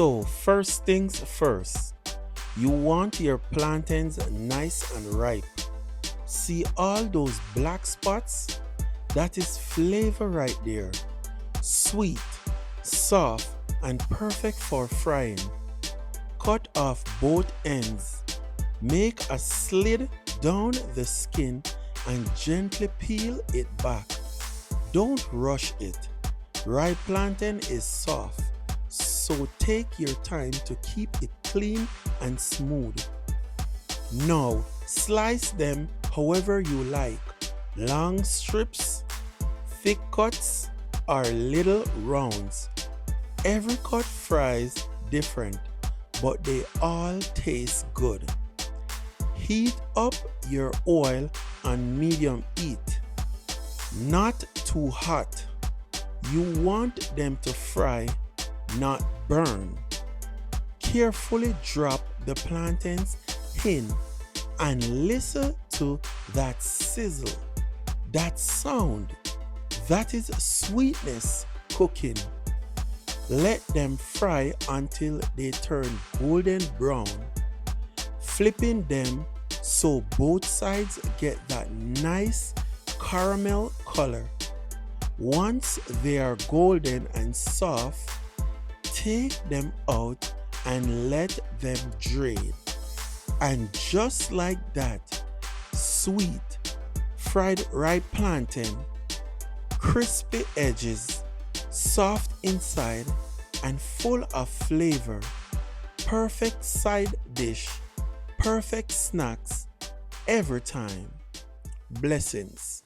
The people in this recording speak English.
So, first things first, you want your plantains nice and ripe. See all those black spots? That is flavor right there. Sweet, soft, and perfect for frying. Cut off both ends. Make a slit down the skin and gently peel it back. Don't rush it. Ripe plantain is soft, so take your time to keep it clean and smooth. Now, slice them however you like. Long strips, thick cuts, or little rounds. Every cut fries different, but they all taste good. Heat up your oil on medium heat, not too hot. You want them to fry, not burn. Carefully drop the plantains in and listen to that sizzle, that sound. That is sweetness cooking. Let them fry until they turn golden brown, flipping them so both sides get that nice caramel color. Once they are golden and soft, take them out and let them drain. And just like that, sweet, fried ripe plantain, crispy edges, soft inside, and full of flavor. Perfect side dish, perfect snacks every time. Blessings.